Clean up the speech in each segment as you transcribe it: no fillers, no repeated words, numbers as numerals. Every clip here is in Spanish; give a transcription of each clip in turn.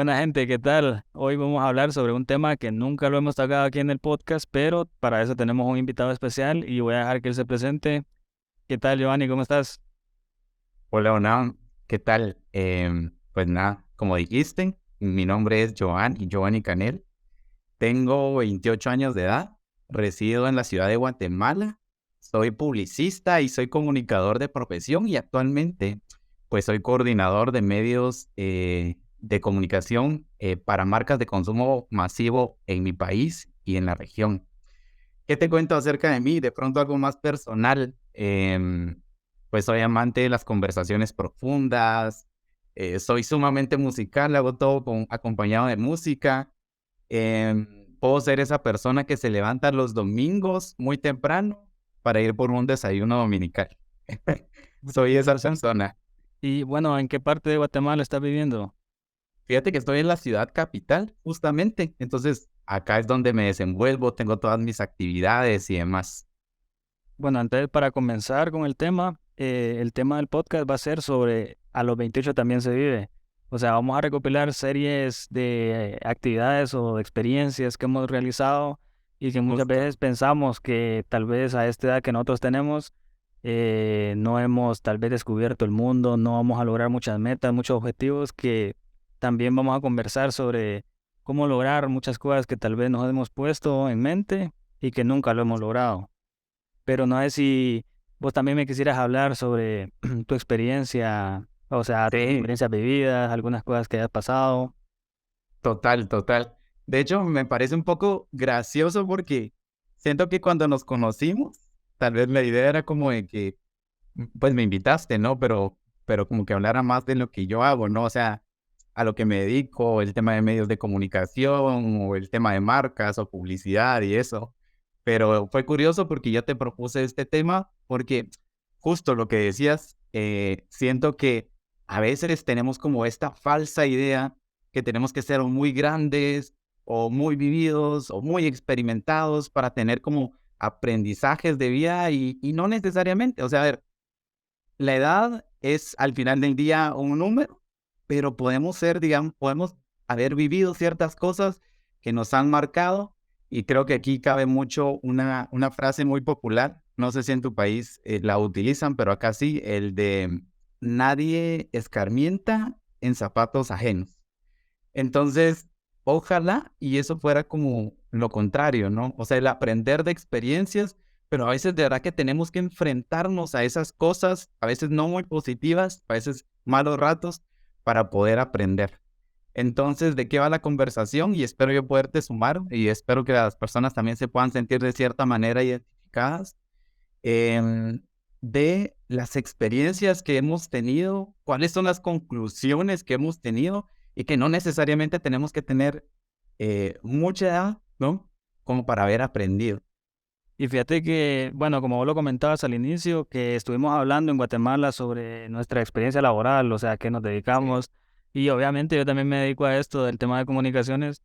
Buena gente, ¿qué tal? Hoy vamos a hablar sobre un tema que nunca lo hemos tocado aquí en el podcast, pero para eso tenemos un invitado especial y voy a dejar que él se presente. ¿Qué tal, Giovanni? ¿Cómo estás? Hola, ¿qué tal? Pues nada, como dijiste, mi nombre es Giovanni Canel. Tengo 28 años de edad, resido en la ciudad de Guatemala, soy publicista y soy comunicador de profesión y actualmente pues soy coordinador de medios de comunicación para marcas de consumo masivo en mi país y en la región. ¿Qué te cuento acerca de mí? De pronto algo más personal. Pues soy amante de las conversaciones profundas, soy sumamente musical, hago todo acompañado de música. Puedo ser esa persona que se levanta los domingos muy temprano para ir por un desayuno dominical. Soy esa persona. Y bueno, ¿en qué parte de Guatemala estás viviendo? Fíjate que estoy en la ciudad capital, justamente. Entonces, acá es donde me desenvuelvo, tengo todas mis actividades y demás. Bueno, antes para comenzar con el tema del podcast va a ser sobre a los 28 también se vive. O sea, vamos a recopilar series de actividades o experiencias que hemos realizado y que muchas Justo. veces pensamos que tal vez a esta edad que nosotros tenemos no hemos tal vez descubierto el mundo, no vamos a lograr muchas metas, muchos objetivos que también vamos a conversar sobre cómo lograr muchas cosas que tal vez nos hemos puesto en mente y que nunca lo hemos logrado. Pero no sé si vos también me quisieras hablar sobre tu experiencia, o sea, tus Sí. experiencias vividas, algunas cosas que hayas pasado. Total, total. De hecho, me parece un poco gracioso porque siento que cuando nos conocimos, tal vez la idea era como de que, pues me invitaste, ¿no? Pero como que hablara más de lo que yo hago, ¿no? O sea, a lo que me dedico, el tema de medios de comunicación o el tema de marcas o publicidad y eso. Pero fue curioso porque yo te propuse este tema porque justo lo que decías, siento que a veces tenemos como esta falsa idea que tenemos que ser muy grandes o muy vividos o muy experimentados para tener como aprendizajes de vida y no necesariamente. O sea, a ver, la edad es al final del día un número, pero podemos ser, digamos, podemos haber vivido ciertas cosas que nos han marcado y creo que aquí cabe mucho una frase muy popular, no sé si en tu país la utilizan, pero acá sí, el de nadie escarmienta en zapatos ajenos. Entonces, ojalá y eso fuera como lo contrario, ¿no? O sea, el aprender de experiencias, pero a veces de verdad que tenemos que enfrentarnos a esas cosas, a veces no muy positivas, a veces malos ratos, para poder aprender. Entonces, ¿de qué va la conversación? Y espero yo poderte sumar y espero que las personas también se puedan sentir de cierta manera identificadas em, de las experiencias que hemos tenido, cuáles son las conclusiones que hemos tenido y que no necesariamente tenemos que tener mucha edad, ¿no? Como para haber aprendido. Y fíjate que, bueno, como vos lo comentabas al inicio, que estuvimos hablando en Guatemala sobre nuestra experiencia laboral, o sea, a qué nos Sí. dedicamos. Y obviamente yo también me dedico a esto del tema de comunicaciones.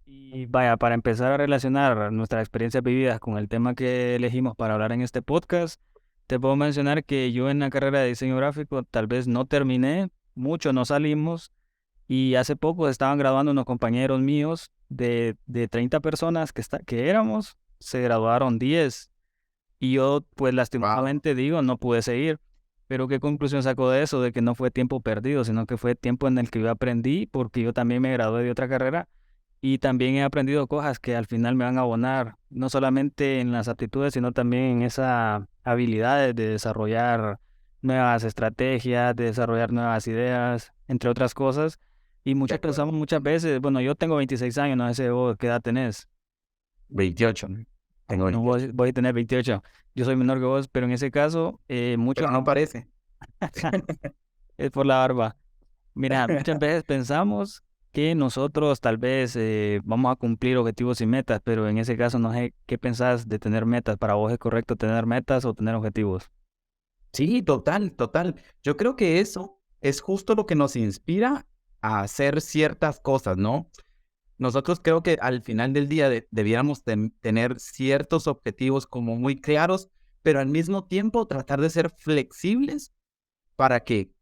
Y vaya, para empezar a relacionar nuestras experiencias vividas con el tema que elegimos para hablar en este podcast, te puedo mencionar que yo en la carrera de diseño gráfico tal vez no terminé, mucho no salimos, y hace poco estaban graduando unos compañeros míos de 30 personas que éramos, se graduaron 10 y yo pues Wow. lastimosamente digo, no pude seguir. Pero ¿qué conclusión saco de eso? De que no fue tiempo perdido, sino que fue tiempo en el que yo aprendí, porque yo también me gradué de otra carrera y también he aprendido cosas que al final me van a abonar, no solamente en las aptitudes, sino también en esa habilidad de desarrollar nuevas estrategias, de desarrollar nuevas ideas, entre otras cosas. Y De muchos acuerdo. pensamos muchas veces, bueno, yo tengo 26 años, no sé vos qué edad tenés. 28, ¿no? Tengo Bueno, 28. voy a tener 28. Yo soy menor que vos, pero en ese caso, Pero no parece. es por la barba. Mira, muchas veces pensamos que nosotros tal vez vamos a cumplir objetivos y metas, pero en ese caso no sé qué pensás de tener metas. ¿Para vos es correcto tener metas o tener objetivos? Sí, total, total. Yo creo que eso es justo lo que nos inspira a hacer ciertas cosas, ¿no? Nosotros creo que al final del día debiéramos tener ciertos objetivos como muy claros, pero al mismo tiempo tratar de ser flexibles para que,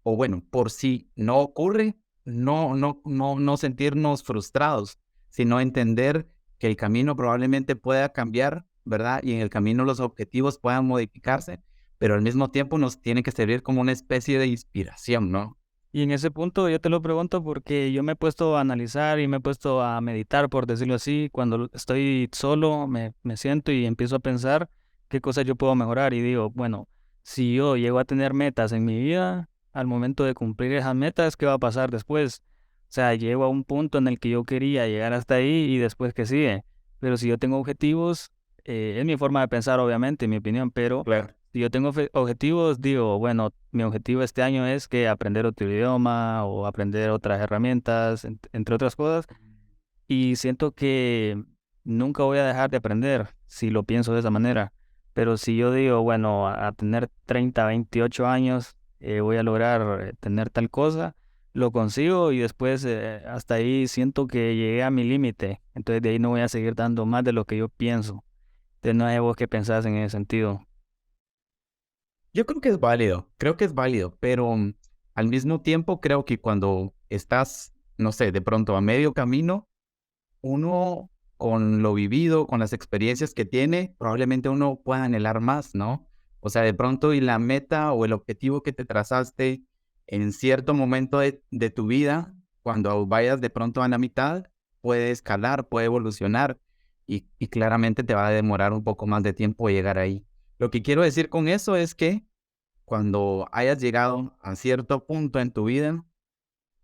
o bueno, por si no ocurre, no sentirnos frustrados, sino entender que el camino probablemente pueda cambiar, ¿verdad? Y en el camino los objetivos puedan modificarse, pero al mismo tiempo nos tiene que servir como una especie de inspiración, ¿no? Y en ese punto yo te lo pregunto porque yo me he puesto a analizar y me he puesto a meditar, por decirlo así. Cuando estoy solo, me siento y empiezo a pensar qué cosas yo puedo mejorar. Y digo, bueno, si yo llego a tener metas en mi vida, al momento de cumplir esas metas, ¿qué va a pasar después? O sea, llego a un punto en el que yo quería llegar hasta ahí y después qué sigue. Pero si yo tengo objetivos, es mi forma de pensar, obviamente, en mi opinión, pero Claro. si yo tengo objetivos, digo, bueno, mi objetivo este año es que aprender otro idioma o aprender otras herramientas, entre otras cosas, y siento que nunca voy a dejar de aprender si lo pienso de esa manera. Pero si yo digo, bueno, a tener 30, 28 años, voy a lograr tener tal cosa, lo consigo y después hasta ahí siento que llegué a mi límite. Entonces de ahí no voy a seguir dando más de lo que yo pienso. Entonces no hay vos que pensás en ese sentido. Yo creo que es válido, pero al mismo tiempo creo que cuando estás, no sé, de pronto a medio camino, uno con lo vivido, con las experiencias que tiene, probablemente uno pueda anhelar más, ¿no? O sea, de pronto y la meta o el objetivo que te trazaste en cierto momento de tu vida, cuando vayas de pronto a la mitad, puede escalar, puede evolucionar y claramente te va a demorar un poco más de tiempo llegar ahí. Lo que quiero decir con eso es que cuando hayas llegado a cierto punto en tu vida,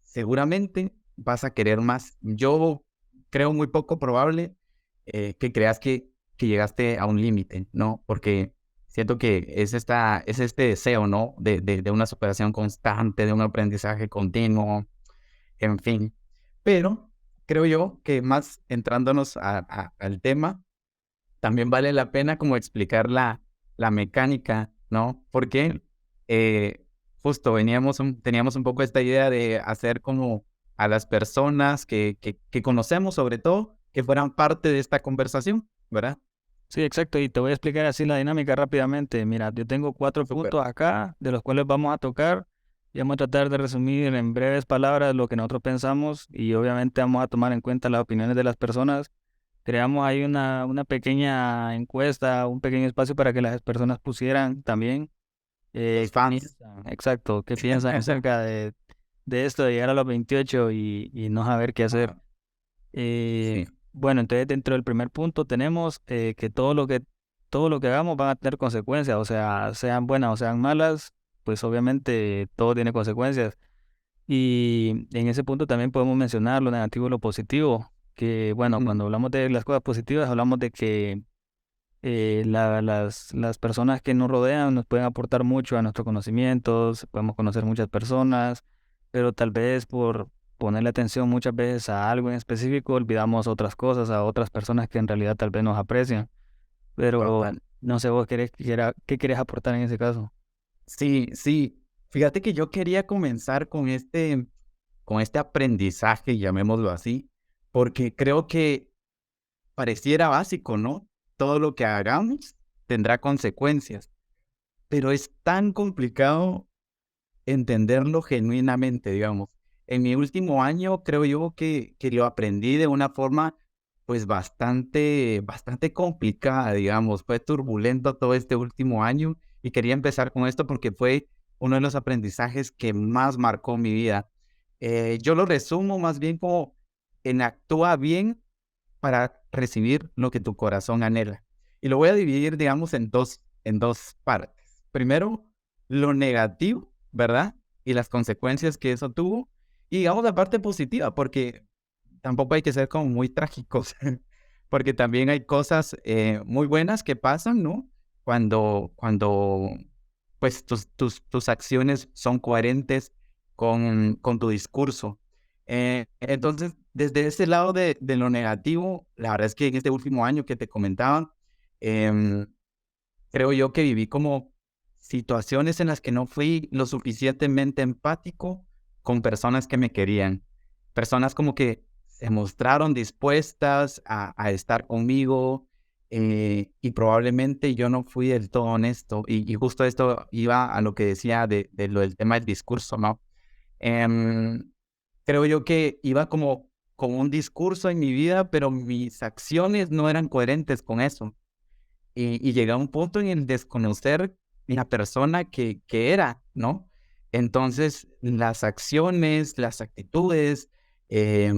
seguramente vas a querer más. Yo creo muy poco probable que creas que llegaste a un límite, ¿no? Porque siento que es este deseo, ¿no? De una superación constante, de un aprendizaje continuo, en fin. Pero creo yo que más entrándonos al tema, también vale la pena como explicar la mecánica, ¿no? Porque justo teníamos un poco esta idea de hacer como a las personas que conocemos, sobre todo, que fueran parte de esta conversación, ¿verdad? Sí, exacto. Y te voy a explicar así la dinámica rápidamente. Mira, yo tengo 4 Súper. puntos acá, de los cuales vamos a tocar y vamos a tratar de resumir en breves palabras lo que nosotros pensamos y obviamente vamos a tomar en cuenta las opiniones de las personas. Creamos ahí una pequeña encuesta, un pequeño espacio para que las personas pusieran también Los qué fans. piensan, exacto, qué piensan acerca de esto de llegar a los 28 y no saber qué hacer. Ajá, Eh, sí, bueno, entonces dentro del primer punto tenemos que todo lo que hagamos van a tener consecuencias, o sea, sean buenas o sean malas, pues obviamente todo tiene consecuencias. Y en ese punto también podemos mencionar lo negativo y lo positivo, que bueno, ujú, cuando hablamos de las cosas positivas, hablamos de que las personas que nos rodean nos pueden aportar mucho a nuestros conocimientos, podemos conocer muchas personas, pero tal vez por ponerle atención muchas veces a algo en específico, olvidamos otras cosas, a otras personas que en realidad tal vez nos aprecian. Pero total. no sé vos qué querés aportar en ese caso. Sí, sí. Fíjate que yo quería comenzar con este aprendizaje, llamémoslo así, porque creo que pareciera básico, ¿no? Todo lo que hagamos tendrá consecuencias, pero es tan complicado entenderlo genuinamente, digamos. En mi último año creo yo que lo aprendí de una forma pues bastante complicada, digamos. Fue turbulento todo este último año y quería empezar con esto porque fue uno de los aprendizajes que más marcó mi vida. Yo lo resumo más bien como en actúa bien para recibir lo que tu corazón anhela. Y lo voy a dividir, digamos, en dos partes. Primero, lo negativo, ¿verdad? Y las consecuencias que eso tuvo. Y digamos la parte positiva, porque tampoco hay que ser como muy trágicos, porque también hay cosas muy buenas que pasan, ¿no? Cuando pues tus acciones son coherentes con tu discurso. Entonces, desde ese lado de lo negativo, la verdad es que en este último año que te comentaba, em, creo yo que viví como situaciones en las que no fui lo suficientemente empático con personas que me querían. Personas como que se mostraron dispuestas a estar conmigo y probablemente yo no fui del todo honesto. Y justo esto iba a lo que decía de lo del tema del discurso, ¿no? Em, creo yo que iba como con un discurso en mi vida, pero mis acciones no eran coherentes con eso. Y llegué a un punto en el desconocer la persona que era, ¿no? Entonces, las acciones, las actitudes, e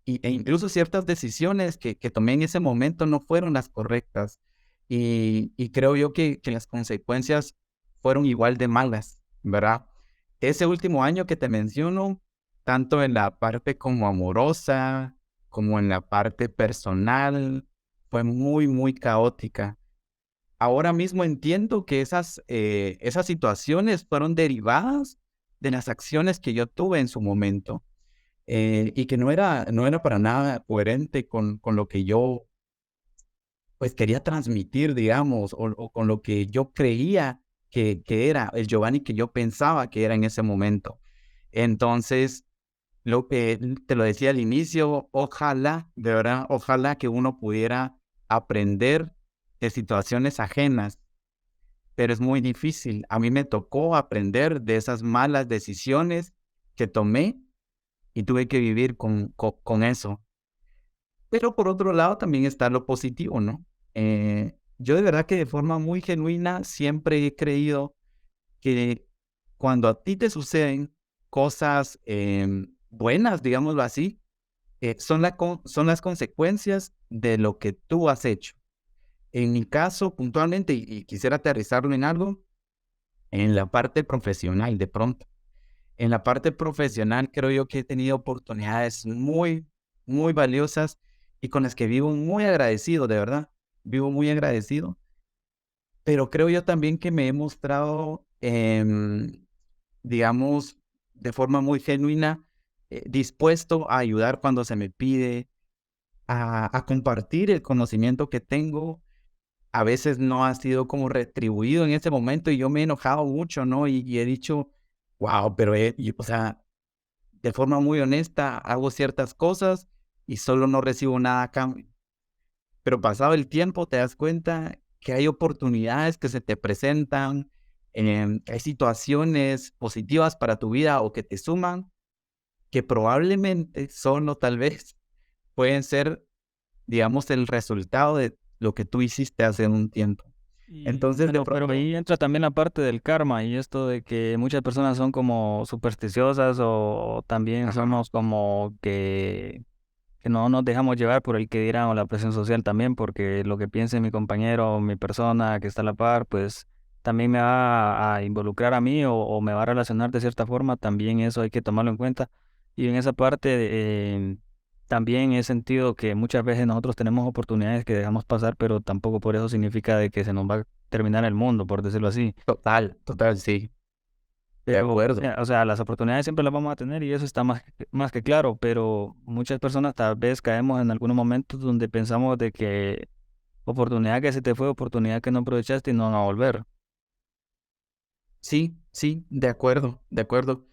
incluso ciertas decisiones que tomé en ese momento no fueron las correctas. Y creo yo que las consecuencias fueron igual de malas, ¿verdad? Ese último año que te menciono, tanto en la parte como amorosa, como en la parte personal, fue muy, muy caótica. Ahora mismo entiendo que esas situaciones fueron derivadas de las acciones que yo tuve en su momento, y que no era para nada coherente con lo que yo, pues, quería transmitir, digamos, o con lo que yo creía que era el Giovanni que yo pensaba que era en ese momento. Entonces, lo que te lo decía al inicio, ojalá, de verdad, ojalá que uno pudiera aprender de situaciones ajenas, pero es muy difícil. A mí me tocó aprender de esas malas decisiones que tomé y tuve que vivir con eso. Pero por otro lado también está lo positivo, ¿no? Yo de verdad que de forma muy genuina siempre he creído que cuando a ti te suceden cosas buenas, digámoslo así, son las consecuencias de lo que tú has hecho. En mi caso, puntualmente, y quisiera aterrizarlo en algo, en la parte profesional, de pronto. En la parte profesional creo yo que he tenido oportunidades muy, muy valiosas y con las que vivo muy agradecido, de verdad. Vivo muy agradecido, pero creo yo también que me he mostrado, digamos, de forma muy genuina, dispuesto a ayudar cuando se me pide, a compartir el conocimiento que tengo. A veces no ha sido como retribuido en ese momento y yo me he enojado mucho, ¿no? Y he dicho, wow, pero, o sea, de forma muy honesta, hago ciertas cosas y solo no recibo nada a cambio. Pero pasado el tiempo te das cuenta que hay oportunidades que se te presentan, hay situaciones positivas para tu vida o que te suman, que probablemente son o tal vez pueden ser, digamos, el resultado de lo que tú hiciste hace un tiempo. Y, Entonces, de pero pronto, ahí entra también la parte del karma y esto de que muchas personas son como supersticiosas o también ajá, somos como que no nos dejamos llevar por el que dirán o la presión social también, porque lo que piense mi compañero o mi persona que está a la par, pues también me va a involucrar a mí o me va a relacionar de cierta forma, también eso hay que tomarlo en cuenta. Y en esa parte también he sentido que muchas veces nosotros tenemos oportunidades que dejamos pasar, pero tampoco por eso significa de que se nos va a terminar el mundo, por decirlo así. total, total, sí, de Pero, acuerdo. o sea, las oportunidades siempre las vamos a tener y eso está más que claro, pero muchas personas tal vez caemos en algunos momentos donde pensamos de que oportunidad que se te fue, oportunidad que no aprovechaste y no van a volver. Sí, sí, de acuerdo, de acuerdo.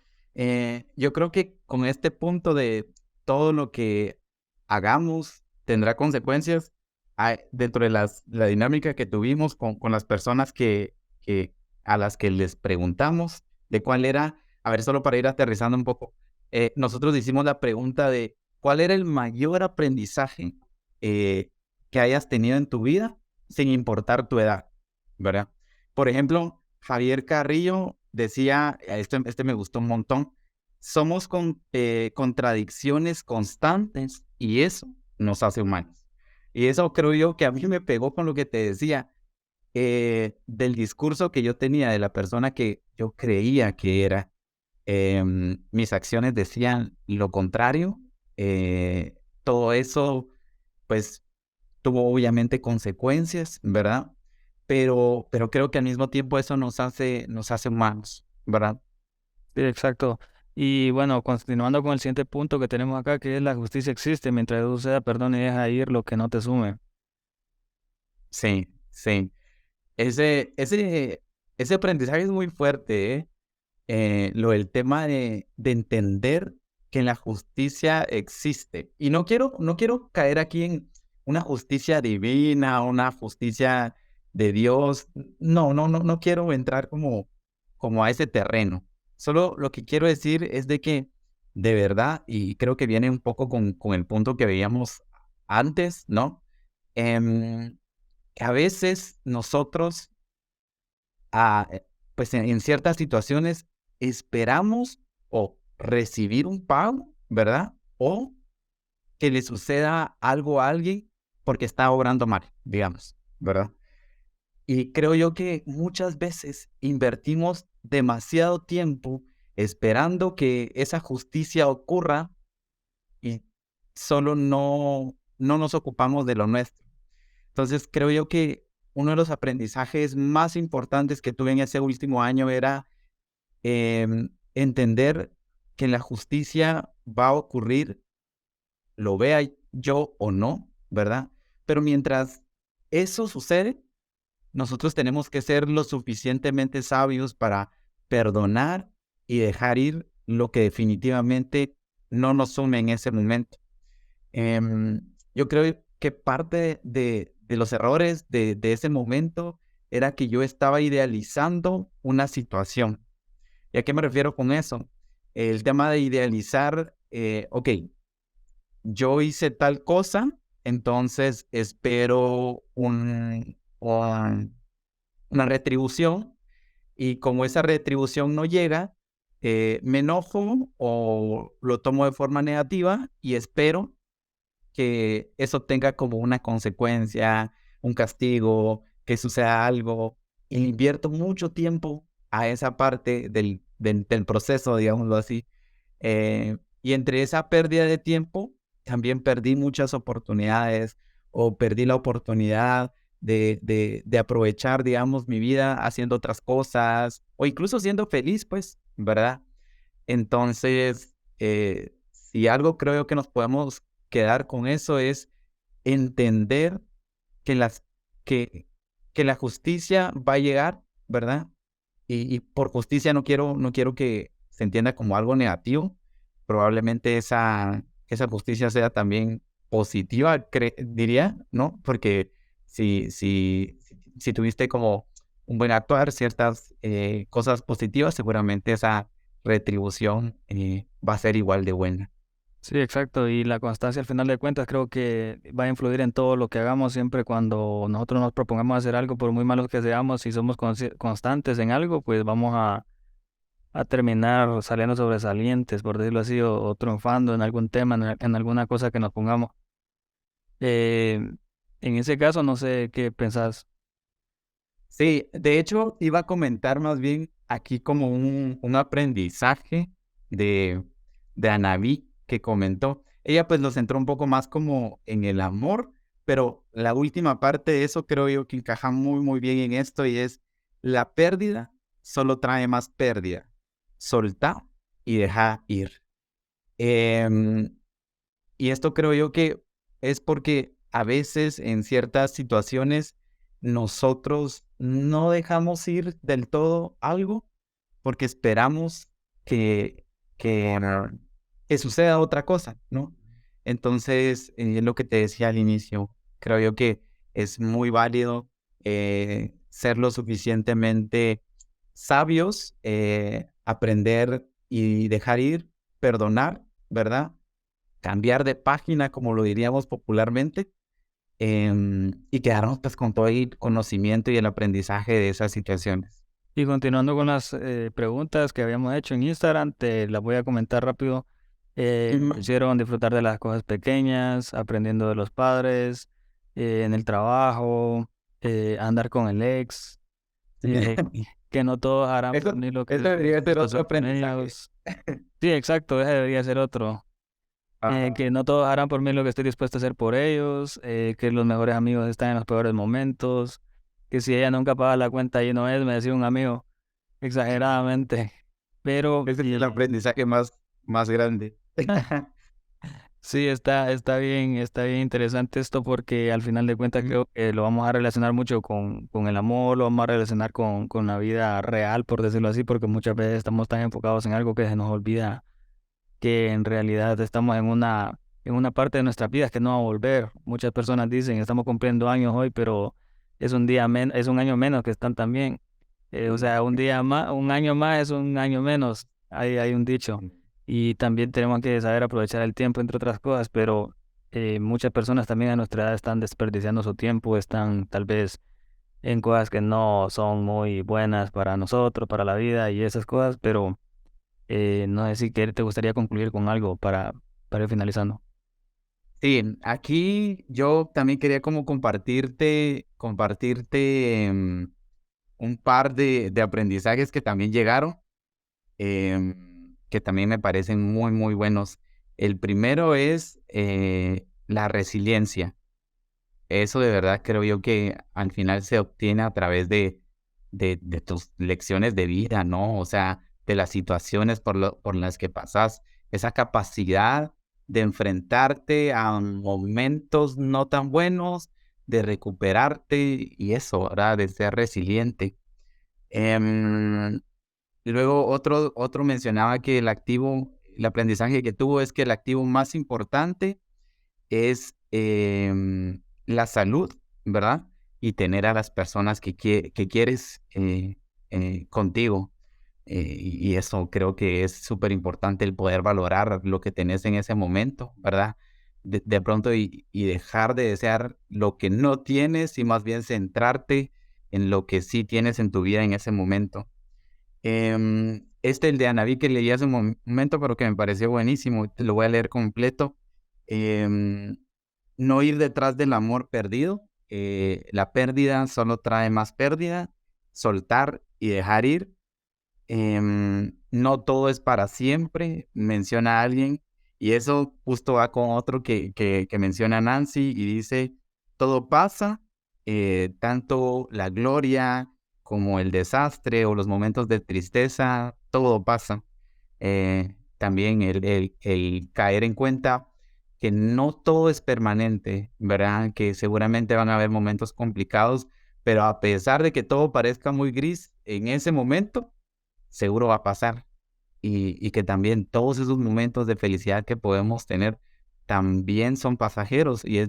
Yo creo que con este punto de todo lo que hagamos tendrá consecuencias, dentro de la dinámica que tuvimos con las personas a las que les preguntamos de cuál era, a ver, solo para ir aterrizando un poco, nosotros hicimos la pregunta de cuál era el mayor aprendizaje eh, que hayas tenido en tu vida sin importar tu edad, ¿verdad? Por ejemplo, Javier Carrillo decía, este me gustó un montón, somos contradicciones constantes y eso nos hace humanos. Y eso creo yo que a mí me pegó con lo que te decía, del discurso que yo tenía de la persona que yo creía que era. Mis acciones decían lo contrario. Todo eso, pues, tuvo obviamente consecuencias, ¿verdad? Pero creo que al mismo tiempo eso nos hace humanos, ¿verdad? Sí, exacto. Y bueno, continuando con el siguiente punto que tenemos acá, que es la justicia existe mientras suceda, perdón y deja ir lo que no te sume. Sí, sí. Ese aprendizaje es muy fuerte, ¿eh? El tema de entender que la justicia existe. Y no quiero caer aquí en una justicia divina, una justicia de Dios. No quiero entrar como a ese terreno. Solo lo que quiero decir es de que de verdad, y creo que viene un poco con el punto que veíamos antes, ¿no? Que a veces nosotros, pues en ciertas situaciones, esperamos o recibir un pago, ¿verdad? O que le suceda algo a alguien porque está obrando mal, digamos, ¿verdad? Y creo yo que muchas veces invertimos demasiado tiempo esperando que esa justicia ocurra y solo no nos ocupamos de lo nuestro. Entonces, creo yo que uno de los aprendizajes más importantes que tuve en ese último año era entender que la justicia va a ocurrir, lo vea yo o no, ¿verdad? Pero mientras eso sucede, nosotros tenemos que ser lo suficientemente sabios para perdonar y dejar ir lo que definitivamente no nos sume en ese momento. Yo creo que parte de los errores de ese momento era que yo estaba idealizando una situación. ¿Y a qué me refiero con eso? El tema de idealizar, ok, yo hice tal cosa, entonces espero una retribución, y como esa retribución no llega, me enojo o lo tomo de forma negativa y espero que eso tenga como una consecuencia, un castigo, que suceda algo. Y invierto mucho tiempo a esa parte del proceso, digámoslo así. Y entre esa pérdida de tiempo, también perdí muchas oportunidades, o perdí la oportunidad de aprovechar, digamos, mi vida haciendo otras cosas, o incluso siendo feliz, pues, ¿verdad? Entonces, si algo creo que nos podemos quedar con eso es entender que que, que la justicia va a llegar, ¿verdad? Y por justicia no quiero que se entienda como algo negativo. Probablemente esa justicia sea también positiva, diría, ¿no? Porque si tuviste como un buen actuar, ciertas cosas positivas, seguramente esa retribución va a ser igual de buena. Sí, exacto. Y la constancia al final de cuentas creo que va a influir en todo lo que hagamos siempre cuando nosotros nos propongamos hacer algo, por muy malos que seamos, si somos constantes en algo, pues vamos a terminar saliendo sobresalientes, por decirlo así, o triunfando en algún tema, en alguna cosa que nos pongamos. Eh, en ese caso, no sé qué pensás. Sí, de hecho, iba a comentar más bien aquí como un aprendizaje de, de Anabí que comentó. Ella pues lo centró un poco más como en el amor, pero la última parte de eso creo yo que encaja muy, muy bien en esto, y es: la pérdida solo trae más pérdida. Soltá y deja ir. Em, y esto creo yo que es porque a veces en ciertas situaciones nosotros no dejamos ir del todo algo porque esperamos que, que suceda otra cosa, ¿no? Entonces, lo que te decía al inicio, creo yo que es muy válido ser lo suficientemente sabios, aprender y dejar ir, perdonar, ¿verdad? Cambiar de página, como lo diríamos popularmente, y quedarnos pues con todo el conocimiento y el aprendizaje de esas situaciones. Y continuando con las preguntas que habíamos hecho en Instagram, te las voy a comentar rápido. Hicieron disfrutar de las cosas pequeñas, aprendiendo de los padres, en el trabajo, andar con el ex, que no todos harán por mí lo que Eso estoy debería ser dispuesto a otro hacer por aprendizaje. ellos. Sí, exacto, ese debería ser otro. Ajá. Que no todos harán por mí lo que estoy dispuesto a hacer por ellos, que los mejores amigos están en los peores momentos, que si ella nunca paga la cuenta y no es, me decía un amigo, exageradamente. Pero Ese es el aprendizaje más grande. sí, está bien interesante esto porque al final de cuentas Mm, creo que lo vamos a relacionar mucho con el amor, lo vamos a relacionar con la vida real, por decirlo así, porque muchas veces estamos tan enfocados en algo que se nos olvida que en realidad estamos en una parte de nuestras vidas que no va a volver. Muchas personas dicen, estamos cumpliendo años hoy, pero es un año menos que están también. O sea, un día más, un año más es un año menos. Hay un dicho. y también tenemos que saber aprovechar el tiempo, entre otras cosas, pero muchas personas también a nuestra edad están desperdiciando su tiempo, están tal vez en cosas que no son muy buenas para nosotros, para la vida y esas cosas, pero no sé si te gustaría concluir con algo para ir finalizando. Sí, aquí yo también quería como compartirte un par de aprendizajes que también llegaron, que también me parecen muy, muy buenos. El primero es la resiliencia. Eso de verdad creo yo que al final se obtiene a través de tus lecciones de vida, ¿no? O sea, de las situaciones por las que pasas, esa capacidad de enfrentarte a momentos no tan buenos, de recuperarte y eso, ¿verdad? De ser resiliente. Em, Luego otro mencionaba que el aprendizaje que tuvo es que el activo más importante es la salud, ¿verdad? Y tener a las personas que quieres contigo. Y eso creo que es súper importante, el poder valorar lo que tenés en ese momento, ¿verdad? De pronto y dejar de desear lo que no tienes y más bien centrarte en lo que sí tienes en tu vida en ese momento. El de Anabí que leí hace un momento, pero que me pareció buenísimo, te lo voy a leer completo. Em, no ir detrás del amor perdido. La pérdida solo trae más pérdida. Soltar y dejar ir. No todo es para siempre, menciona alguien. Y eso justo va con otro que menciona Nancy y dice, todo pasa, tanto la gloria como el desastre o los momentos de tristeza, todo pasa. También el caer en cuenta que no todo es permanente, ¿verdad? Que seguramente van a haber momentos complicados, pero a pesar de que todo parezca muy gris en ese momento, seguro va a pasar. Y que también todos esos momentos de felicidad que podemos tener también son pasajeros. Y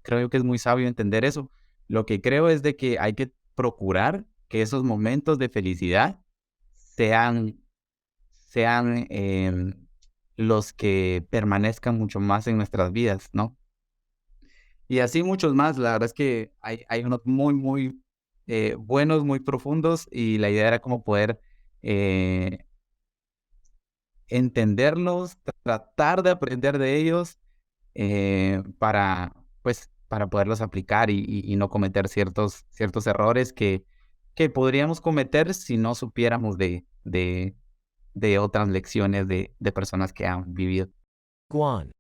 creo yo que es muy sabio entender eso. Lo que creo es de que hay que procurar que esos momentos de felicidad sean los que permanezcan mucho más en nuestras vidas, ¿no? Y así muchos más. La verdad es que hay unos muy, muy buenos, muy profundos, y la idea era como poder eh, entenderlos, tratar de aprender de ellos para poderlos aplicar y no cometer ciertos errores que podríamos cometer si no supiéramos de otras lecciones de personas que han vivido. Guan.